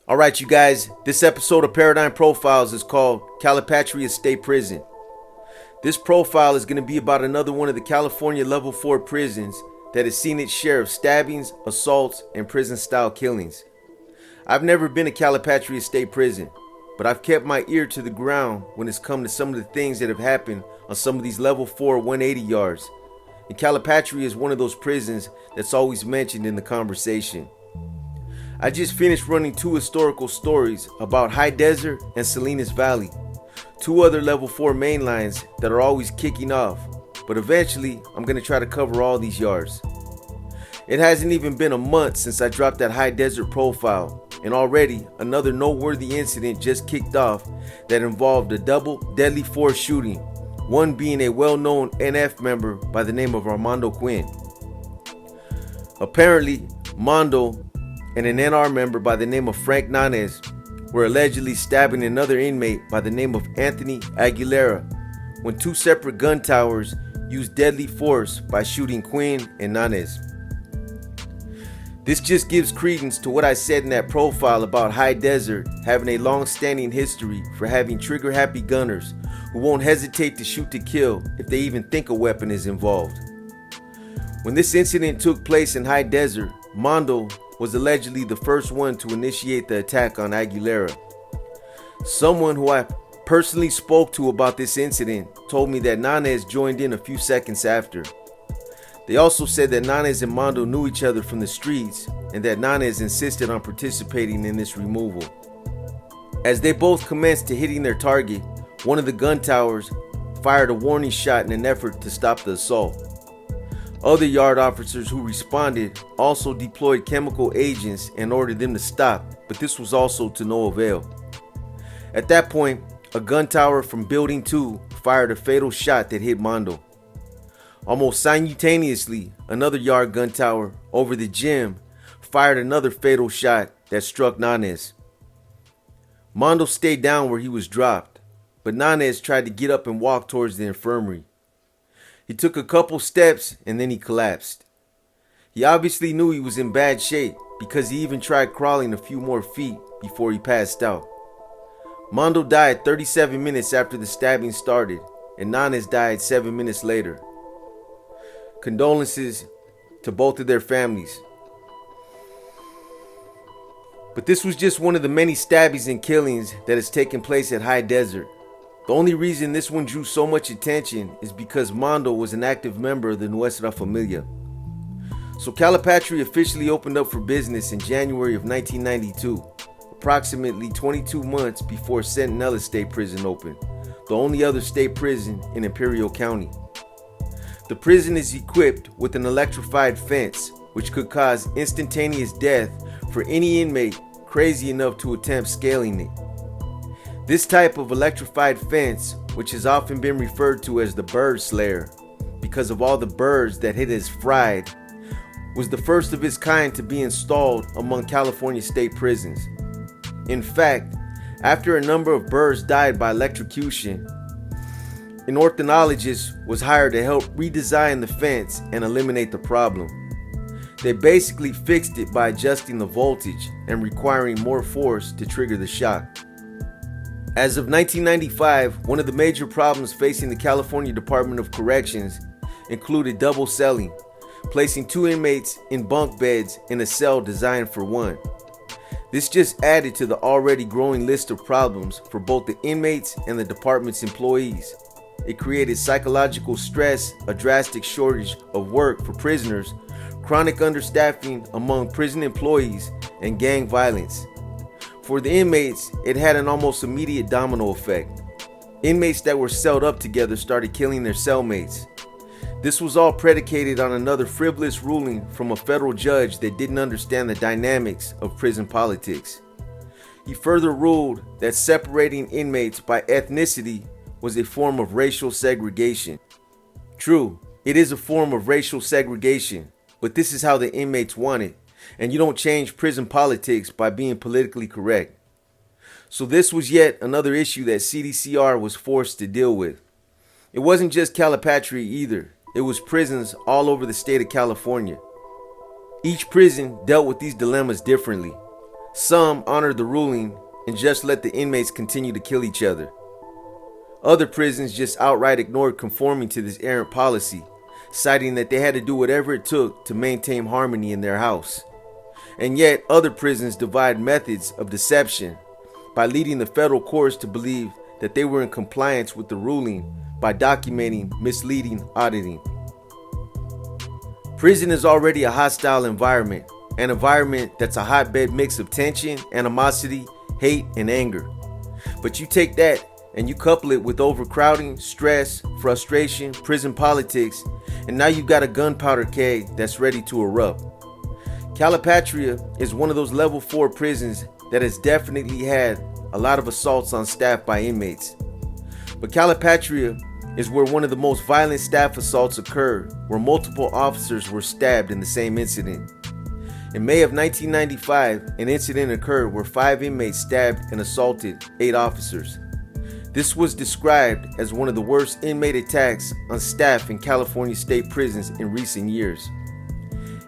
Alright, you guys, this episode of Paradigm Profiles is called Calipatria State Prison. This profile is going to be about another one of the California Level 4 prisons that has seen its share of stabbings, assaults, and prison-style killings. I've never been to Calipatria State Prison, but I've kept my ear to the ground when it's come to some of the things that have happened on some of these Level 4 180 yards. And Calipatria is one of those prisons that's always mentioned in the conversation. I just finished running two historical stories about High Desert and Salinas Valley, two other level 4 main lines that are always kicking off, but eventually I'm going to try to cover all these yards. It hasn't even been a month since I dropped that High Desert profile, and already another noteworthy incident just kicked off that involved a double deadly force shooting, one being a well-known NF member by the name of Armando Quinn. Apparently, Mondo and an NR member by the name of Frank Nanez were allegedly stabbing another inmate by the name of Anthony Aguilera when two separate gun towers used deadly force by shooting Quinn and Nanez. This just gives credence to what I said in that profile about High Desert having a long-standing history for having trigger-happy gunners who won't hesitate to shoot to kill if they even think a weapon is involved. When this incident took place in High Desert, Mondo was allegedly the first one to initiate the attack on Aguilera. Someone who I personally spoke to about this incident told me that Nanez joined in a few seconds after. They also said that Nanez and Mondo knew each other from the streets and that Nanez insisted on participating in this removal. As they both commenced to hitting their target, one of the gun towers fired a warning shot in an effort to stop the assault. Other yard officers who responded also deployed chemical agents and ordered them to stop, but this was also to no avail. At that point, a gun tower from Building 2 fired a fatal shot that hit Mondo. Almost simultaneously, another yard gun tower over the gym fired another fatal shot that struck Nanez. Mondo stayed down where he was dropped, but Nanez tried to get up and walk towards the infirmary. He took a couple steps and then he collapsed. He obviously knew he was in bad shape because he even tried crawling a few more feet before he passed out. Mondo died 37 minutes after the stabbing started, and Nanez died 7 minutes later. Condolences to both of their families. But this was just one of the many stabbings and killings that has taken place at High Desert. The only reason this one drew so much attention is because Mondo was an active member of the Nuestra Familia. So Calipatria officially opened up for business in January of 1992, approximately 22 months before Centinela State Prison opened, the only other state prison in Imperial County. The prison is equipped with an electrified fence, which could cause instantaneous death for any inmate crazy enough to attempt scaling it. This type of electrified fence, which has often been referred to as the bird slayer because of all the birds that it has fried, was the first of its kind to be installed among California state prisons. In fact, after a number of birds died by electrocution, an ornithologist was hired to help redesign the fence and eliminate the problem. They basically fixed it by adjusting the voltage and requiring more force to trigger the shock. As of 1995, one of the major problems facing the California Department of Corrections included double celling, placing two inmates in bunk beds in a cell designed for one. This just added to the already growing list of problems for both the inmates and the department's employees. It created psychological stress, a drastic shortage of work for prisoners, chronic understaffing among prison employees, and gang violence. For the inmates, it had an almost immediate domino effect. Inmates that were celled up together started killing their cellmates. This was all predicated on another frivolous ruling from a federal judge that didn't understand the dynamics of prison politics. He further ruled that separating inmates by ethnicity was a form of racial segregation. True, it is a form of racial segregation, but this is how the inmates want it. And you don't change prison politics by being politically correct. So this was yet another issue that CDCR was forced to deal with. It wasn't just Calipatria either. It was prisons all over the state of California. Each prison dealt with these dilemmas differently. Some honored the ruling and just let the inmates continue to kill each other. Other prisons just outright ignored conforming to this errant policy, citing that they had to do whatever it took to maintain harmony in their house. And yet other prisons devised methods of deception by leading the federal courts to believe that they were in compliance with the ruling by documenting misleading auditing. Prison is already a hostile environment, an environment that's a hotbed mix of tension, animosity, hate, and anger. But you take that and you couple it with overcrowding, stress, frustration, prison politics, and now you've got a gunpowder keg that's ready to erupt. Calipatria is one of those level 4 prisons that has definitely had a lot of assaults on staff by inmates. But Calipatria is where one of the most violent staff assaults occurred, where multiple officers were stabbed in the same incident. In May of 1995, an incident occurred where 5 inmates stabbed and assaulted 8 officers. This was described as one of the worst inmate attacks on staff in California state prisons in recent years.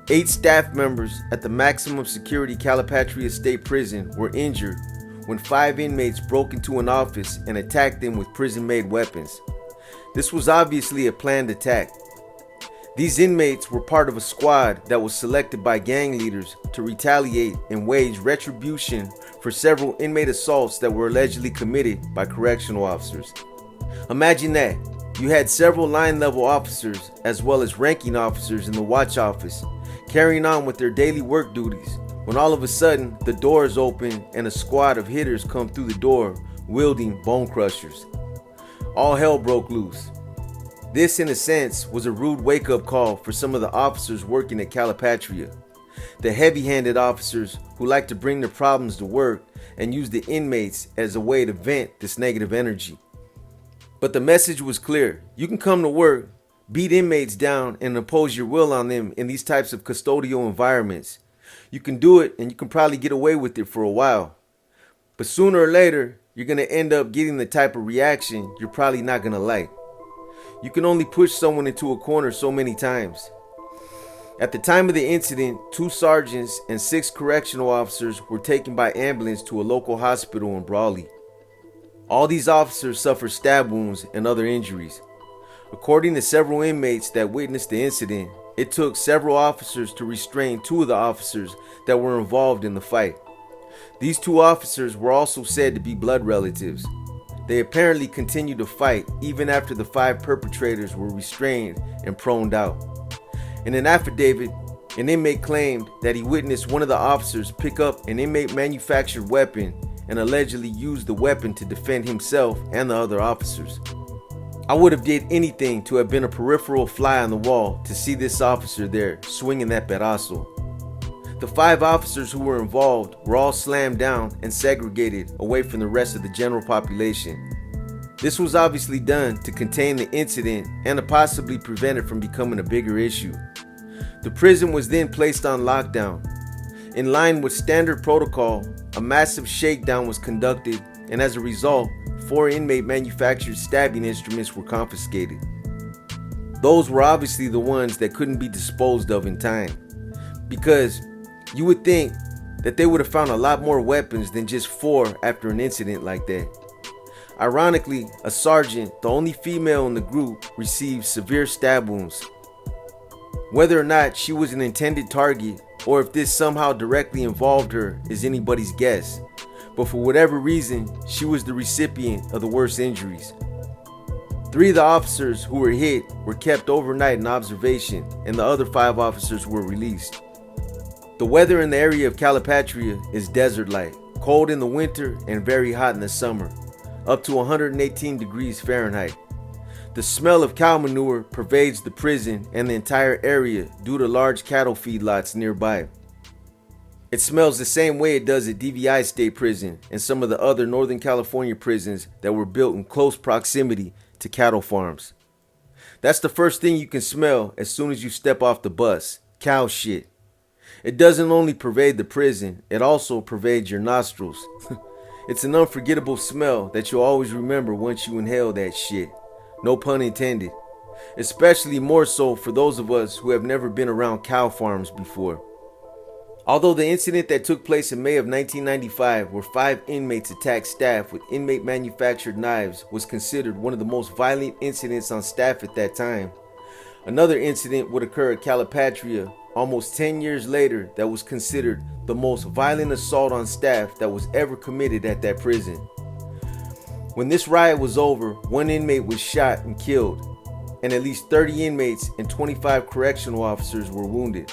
8 staff members at the maximum security Calipatria State Prison were injured when 5 inmates broke into an office and attacked them with prison-made weapons. This was obviously a planned attack. These inmates were part of a squad that was selected by gang leaders to retaliate and wage retribution for several inmate assaults that were allegedly committed by correctional officers. Imagine that. You had several line-level officers as well as ranking officers in the watch office carrying on with their daily work duties, when all of a sudden the doors open and a squad of hitters come through the door wielding bone crushers. All hell broke loose. This, in a sense, was a rude wake-up call for some of the officers working at Calipatria, the heavy-handed officers who like to bring their problems to work and use the inmates as a way to vent this negative energy. But the message was clear. You can come to work, beat inmates down, and impose your will on them in these types of custodial environments. You can do it, and you can probably get away with it for a while. But sooner or later, you're going to end up getting the type of reaction you're probably not going to like. You can only push someone into a corner so many times. At the time of the incident, 2 sergeants and 6 correctional officers were taken by ambulance to a local hospital in Brawley. All these officers suffered stab wounds and other injuries. According to several inmates that witnessed the incident, it took several officers to restrain 2 of the officers that were involved in the fight. These 2 officers were also said to be blood relatives. They apparently continued to fight even after the 5 perpetrators were restrained and proned out. In an affidavit, an inmate claimed that he witnessed one of the officers pick up an inmate-manufactured weapon and allegedly used the weapon to defend himself and the other officers. I would have did anything to have been a peripheral fly on the wall to see this officer there swinging that pedazo. The 5 officers who were involved were all slammed down and segregated away from the rest of the general population. This was obviously done to contain the incident and to possibly prevent it from becoming a bigger issue. The prison was then placed on lockdown. In line with standard protocol, a massive shakedown was conducted, and as a result, 4 inmate-manufactured stabbing instruments were confiscated. Those were obviously the ones that couldn't be disposed of in time, because you would think that they would have found a lot more weapons than just 4 after an incident like that. Ironically, a sergeant, the only female in the group, received severe stab wounds. Whether or not she was an intended target or if this somehow directly involved her is anybody's guess, but for whatever reason, she was the recipient of the worst injuries. 3 of the officers who were hit were kept overnight in observation, and the other 5 officers were released. The weather in the area of Calipatria is desert-like, cold in the winter and very hot in the summer, up to 118 degrees Fahrenheit. The smell of cow manure pervades the prison and the entire area due to large cattle feedlots nearby. It smells the same way it does at DVI State Prison and some of the other Northern California prisons that were built in close proximity to cattle farms. That's the first thing you can smell as soon as you step off the bus: cow shit. It doesn't only pervade the prison, it also pervades your nostrils. It's an unforgettable smell that you'll always remember once you inhale that shit. No pun intended. Especially more so for those of us who have never been around cow farms before. Although the incident that took place in May of 1995, where 5 inmates attacked staff with inmate manufactured knives, was considered one of the most violent incidents on staff at that time, another incident would occur at Calipatria almost 10 years later that was considered the most violent assault on staff that was ever committed at that prison. When this riot was over, 1 inmate was shot and killed, and at least 30 inmates and 25 correctional officers were wounded.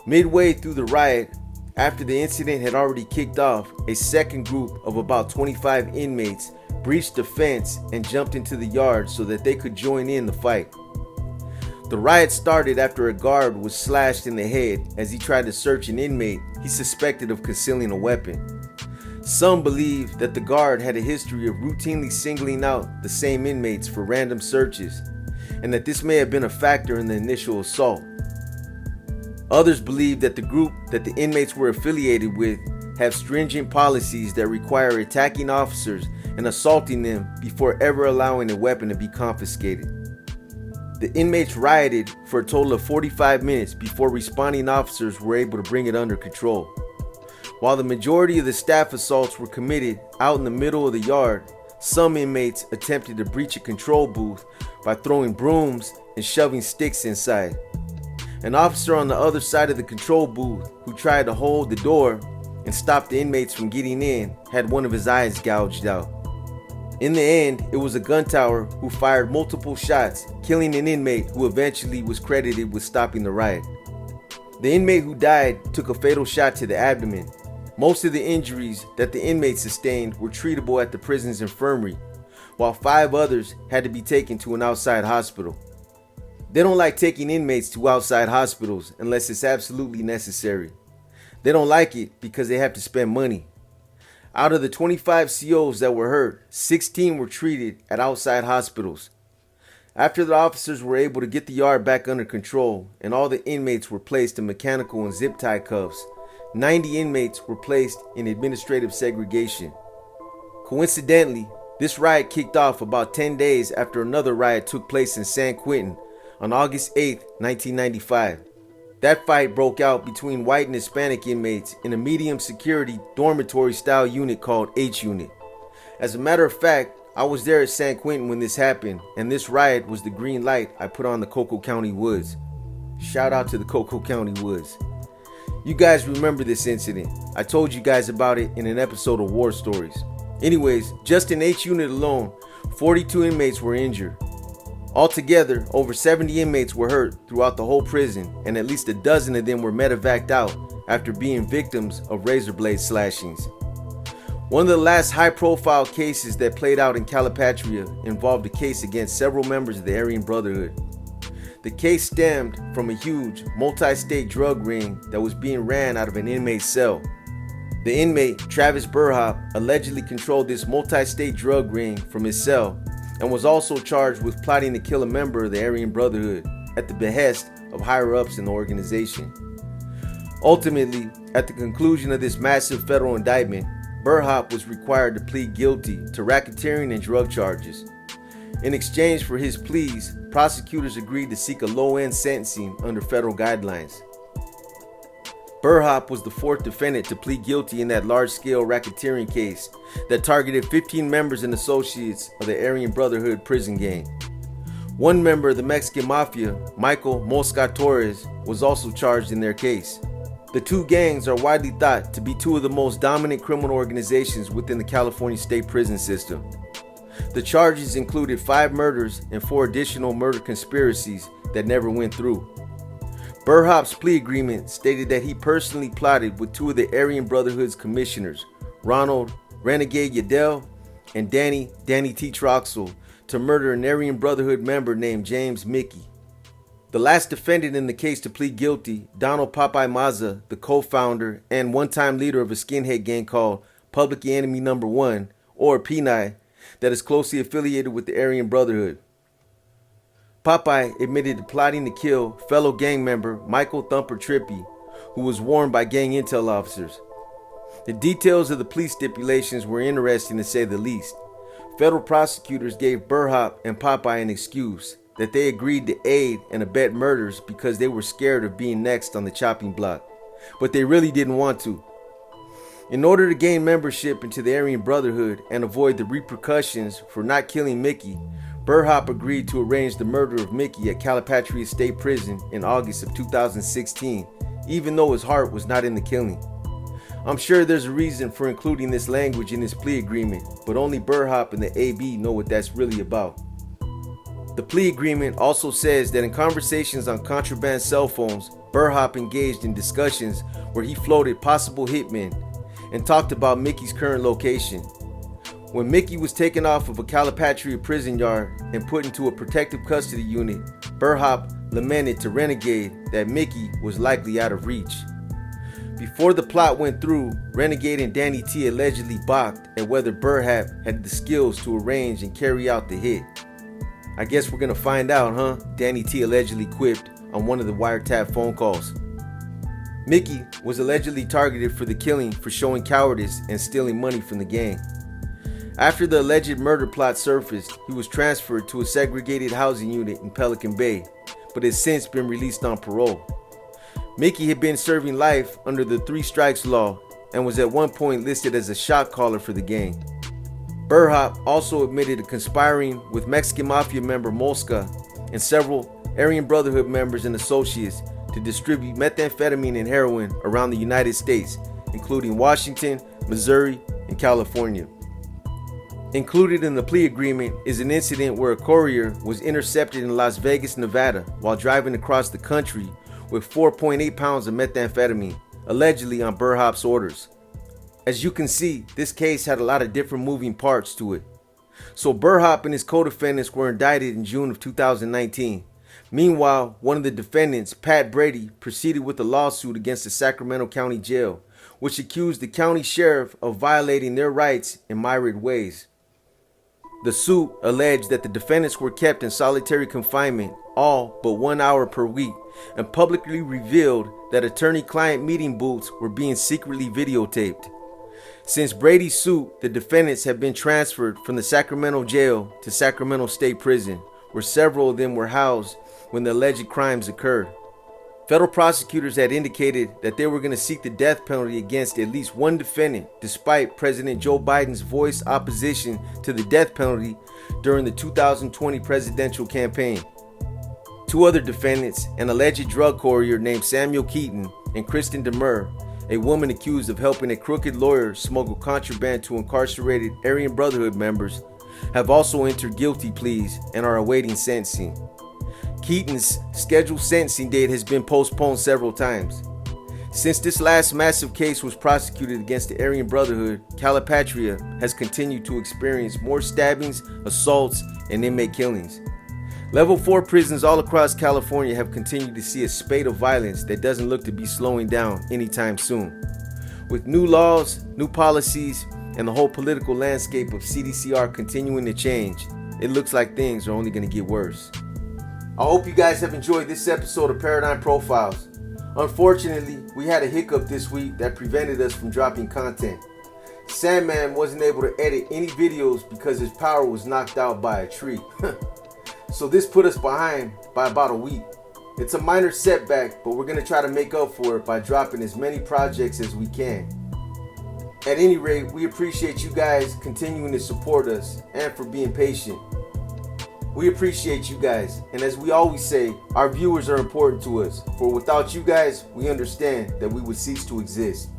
Midway through the riot, after the incident had already kicked off, a second group of about 25 inmates breached the fence and jumped into the yard so that they could join in the fight. The riot started after a guard was slashed in the head as he tried to search an inmate he suspected of concealing a weapon. Some believe that the guard had a history of routinely singling out the same inmates for random searches, and that this may have been a factor in the initial assault. Others believe that the group that the inmates were affiliated with have stringent policies that require attacking officers and assaulting them before ever allowing a weapon to be confiscated. The inmates rioted for a total of 45 minutes before responding officers were able to bring it under control. While the majority of the staff assaults were committed out in the middle of the yard, some inmates attempted to breach a control booth by throwing brooms and shoving sticks inside. An officer on the other side of the control booth who tried to hold the door and stop the inmates from getting in had one of his eyes gouged out. In the end, it was a gun tower who fired multiple shots, killing an inmate who eventually was credited with stopping the riot. The inmate who died took a fatal shot to the abdomen. Most of the injuries that the inmates sustained were treatable at the prison's infirmary, while 5 others had to be taken to an outside hospital. They don't like taking inmates to outside hospitals unless it's absolutely necessary. They don't like it because they have to spend money. Out of the 25 COs that were hurt, 16 were treated at outside hospitals. After the officers were able to get the yard back under control and all the inmates were placed in mechanical and zip tie cuffs, 90 inmates were placed in administrative segregation. Coincidentally, this riot kicked off about 10 days after another riot took place in San Quentin on August 8, 1995. That fight broke out between white and Hispanic inmates in a medium security dormitory style unit called H Unit. As a matter of fact, I was there at San Quentin when this happened, and this riot was the green light I put on the Coco County Woods. Shout out to the Coco County Woods. You guys remember this incident. I told you guys about it in an episode of War Stories. Anyways, just in H Unit alone, 42 inmates were injured. Altogether, over 70 inmates were hurt throughout the whole prison, and at least a dozen of them were medevaced out after being victims of razor blade slashings. One of the last high-profile cases that played out in Calipatria involved a case against several members of the Aryan Brotherhood. The case stemmed from a huge, multi-state drug ring that was being ran out of an inmate's cell. The inmate, Travis Burhop, allegedly controlled this multi-state drug ring from his cell and was also charged with plotting to kill a member of the Aryan Brotherhood at the behest of higher-ups in the organization. Ultimately, at the conclusion of this massive federal indictment, Burhop was required to plead guilty to racketeering and drug charges. In exchange for his pleas, prosecutors agreed to seek a low-end sentencing under federal guidelines. Burhop was the 4th defendant to plead guilty in that large-scale racketeering case that targeted 15 members and associates of the Aryan Brotherhood prison gang. One member of the Mexican Mafia, Michael Mosca Torres, was also charged in their case. The 2 gangs are widely thought to be 2 of the most dominant criminal organizations within the California state prison system. The charges included 5 murders and 4 additional murder conspiracies that never went through. Burhop's plea agreement stated that he personally plotted with 2 of the Aryan Brotherhood's commissioners, Ronald Renegade Yadel and Danny T. Troxel, to murder an Aryan Brotherhood member named James Mickey. The last defendant in the case to plead guilty, Donald Popeye Maza, the co-founder and one-time leader of a skinhead gang called Public Enemy No. 1, or PNI, that is closely affiliated with the Aryan Brotherhood. Popeye admitted to plotting to kill fellow gang member Michael Thumper Trippy, who was warned by gang intel officers. The details of the plea stipulations were interesting to say the least. Federal prosecutors gave Burhop and Popeye an excuse that they agreed to aid and abet murders because they were scared of being next on the chopping block. but they really didn't want to. In order to gain membership into the Aryan Brotherhood and avoid the repercussions for not killing Mickey, Burhop agreed to arrange the murder of Mickey at Calipatria State Prison in August of 2016, even though his heart was not in the killing. I'm sure there's a reason for including this language in his plea agreement, but only Burhop and the AB know what that's really about. The plea agreement also says that in conversations on contraband cell phones, Burhop engaged in discussions where he floated possible hitmen and talked about Mickey's current location. When Mickey was taken off of a Calipatria prison yard and put into a protective custody unit, Burhop lamented to Renegade that Mickey was likely out of reach. Before the plot went through, Renegade and Danny T allegedly balked at whether Burhop had the skills to arrange and carry out the hit. I guess we're gonna find out, huh? Danny T allegedly quipped on one of the wiretap phone calls. Mickey was allegedly targeted for the killing for showing cowardice and stealing money from the gang. After the alleged murder plot surfaced, he was transferred to a segregated housing unit in Pelican Bay, but has since been released on parole. Mickey had been serving life under the 3 strikes law and was at one point listed as a shot caller for the gang. Burhop also admitted to conspiring with Mexican Mafia member Mosca and several Aryan Brotherhood members and associates to distribute methamphetamine and heroin around the United States, including Washington, Missouri, and California. Included in the plea agreement is an incident where a courier was intercepted in Las Vegas, Nevada, while driving across the country with 4.8 pounds of methamphetamine, allegedly on Burhop's orders. As you can see, this case had a lot of different moving parts to it. So Burhop and his co-defendants were indicted in June of 2019. Meanwhile, one of the defendants, Pat Brady, proceeded with a lawsuit against the Sacramento County Jail, which accused the county sheriff of violating their rights in myriad ways. The suit alleged that the defendants were kept in solitary confinement all but 1 hour per week and publicly revealed that attorney-client meeting booths were being secretly videotaped. Since Brady's suit, the defendants have been transferred from the Sacramento jail to Sacramento State Prison, where several of them were housed when the alleged crimes occurred. Federal prosecutors had indicated that they were going to seek the death penalty against at least one defendant, despite President Joe Biden's voiced opposition to the death penalty during the 2020 presidential campaign. 2 other defendants, an alleged drug courier named Samuel Keaton and Kristen Demers, a woman accused of helping a crooked lawyer smuggle contraband to incarcerated Aryan Brotherhood members, have also entered guilty pleas and are awaiting sentencing. Keaton's scheduled sentencing date has been postponed several times. Since this last massive case was prosecuted against the Aryan Brotherhood, Calipatria has continued to experience more stabbings, assaults, and inmate killings. Level 4 prisons all across California have continued to see a spate of violence that doesn't look to be slowing down anytime soon. With new laws, new policies, and the whole political landscape of CDCR continuing to change, it looks like things are only going to get worse. I hope you guys have enjoyed this episode of Paradigm Profiles. Unfortunately, we had a hiccup this week that prevented us from dropping content. Sandman wasn't able to edit any videos because his power was knocked out by a tree. So this put us behind by about a week. It's a minor setback, but we're going to try to make up for it by dropping as many projects as we can. At any rate, we appreciate you guys continuing to support us and for being patient. We appreciate you guys, and as we always say, our viewers are important to us, for without you guys, we understand that we would cease to exist.